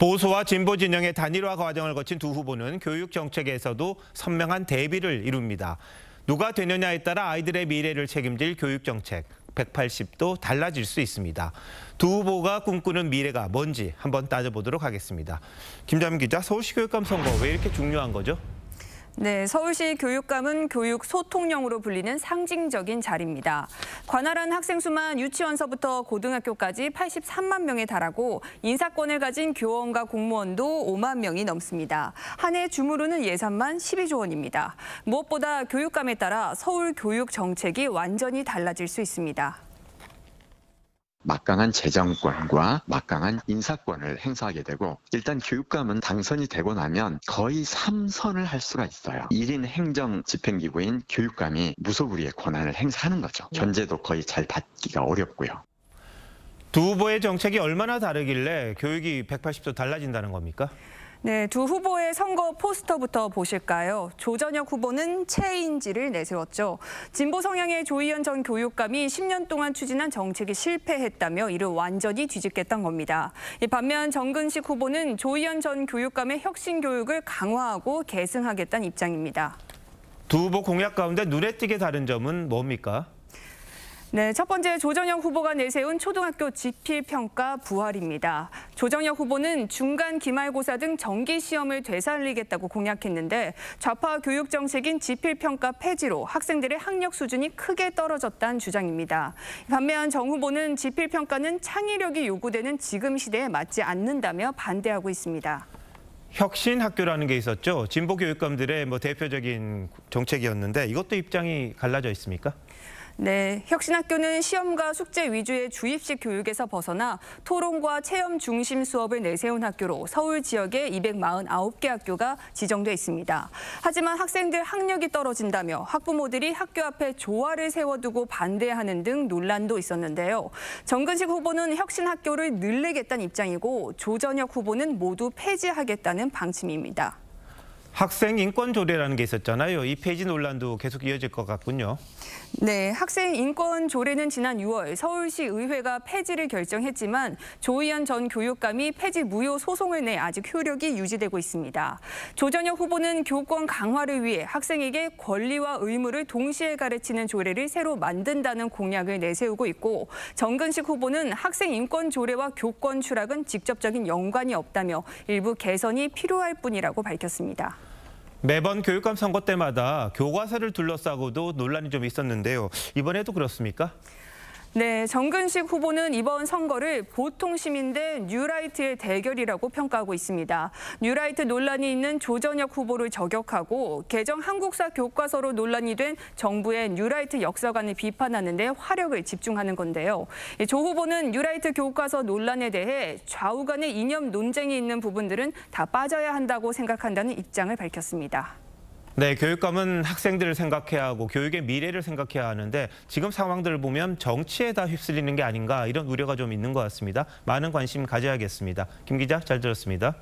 보수와 진보 진영의 단일화 과정을 거친 두 후보는 교육 정책에서도 선명한 대비를 이룹니다. 누가 되느냐에 따라 아이들의 미래를 책임질 교육 정책 180도 달라질 수 있습니다. 두 후보가 꿈꾸는 미래가 뭔지 한번 따져보도록 하겠습니다. 김자민 기자, 서울시 교육감 선거 왜 이렇게 중요한 거죠? 네, 서울시 교육감은 교육 소통령으로 불리는 상징적인 자리입니다. 관할한 학생 수만 유치원서부터 고등학교까지 83만 명에 달하고 인사권을 가진 교원과 공무원도 5만 명이 넘습니다. 한 해 주무르는 예산만 12조 원입니다. 무엇보다 교육감에 따라 서울 교육 정책이 완전히 달라질 수 있습니다. 막강한 재정권과 막강한 인사권을 행사하게 되고, 일단 교육감은 당선이 되고 나면 거의 3선을 할 수가 있어요. 1인 행정 집행기구인 교육감이 무소불위의 권한을 행사하는 거죠. 견제도 거의 잘 받기가 어렵고요. 두 후보의 정책이 얼마나 다르길래 교육이 180도 달라진다는 겁니까? 네, 두 후보의 선거 포스터부터 보실까요? 조전혁 후보는 체인지를 내세웠죠. 진보 성향의 조희연 전 교육감이 10년 동안 추진한 정책이 실패했다며 이를 완전히 뒤집겠다는 겁니다. 반면 정근식 후보는 조희연 전 교육감의 혁신 교육을 강화하고 계승하겠다는 입장입니다. 두 후보 공약 가운데 눈에 띄게 다른 점은 뭡니까? 네, 첫 번째 조전혁 후보가 내세운 초등학교 지필평가 부활입니다. 조전혁 후보는 중간 기말고사 등 정기 시험을 되살리겠다고 공약했는데 좌파 교육 정책인 지필평가 폐지로 학생들의 학력 수준이 크게 떨어졌다는 주장입니다. 반면 정 후보는 지필평가는 창의력이 요구되는 지금 시대에 맞지 않는다며 반대하고 있습니다. 혁신 학교라는 게 있었죠. 진보 교육감들의 대표적인 정책이었는데 이것도 입장이 갈라져 있습니까? 네, 혁신학교는 시험과 숙제 위주의 주입식 교육에서 벗어나 토론과 체험 중심 수업을 내세운 학교로 서울 지역에 249개 학교가 지정돼 있습니다. 하지만 학생들 학력이 떨어진다며 학부모들이 학교 앞에 조화를 세워두고 반대하는 등 논란도 있었는데요. 정근식 후보는 혁신학교를 늘리겠다는 입장이고 조전혁 후보는 모두 폐지하겠다는 방침입니다. 학생 인권 조례라는 게 있었잖아요. 이 폐지 논란도 계속 이어질 것 같군요. 네, 학생 인권 조례는 지난 6월 서울시 의회가 폐지를 결정했지만 조희연 전 교육감이 폐지 무효 소송을 내 아직 효력이 유지되고 있습니다. 조전혁 후보는 교권 강화를 위해 학생에게 권리와 의무를 동시에 가르치는 조례를 새로 만든다는 공약을 내세우고 있고, 정근식 후보는 학생 인권 조례와 교권 추락은 직접적인 연관이 없다며 일부 개선이 필요할 뿐이라고 밝혔습니다. 매번 교육감 선거 때마다 교과서를 둘러싸고도 논란이 좀 있었는데요. 이번에도 그렇습니까? 네, 정근식 후보는 이번 선거를 보통 시민 대 뉴라이트의 대결이라고 평가하고 있습니다. 뉴라이트 논란이 있는 조전혁 후보를 저격하고 개정 한국사 교과서로 논란이 된 정부의 뉴라이트 역사관을 비판하는 데 화력을 집중하는 건데요. 조 후보는 뉴라이트 교과서 논란에 대해 좌우 간의 이념 논쟁이 있는 부분들은 다 빠져야 한다고 생각한다는 입장을 밝혔습니다. 네, 교육감은 학생들을 생각해야 하고 교육의 미래를 생각해야 하는데 지금 상황들을 보면 정치에 다 휩쓸리는 게 아닌가 이런 우려가 좀 있는 것 같습니다. 많은 관심 가져야겠습니다. 김 기자, 잘 들었습니다.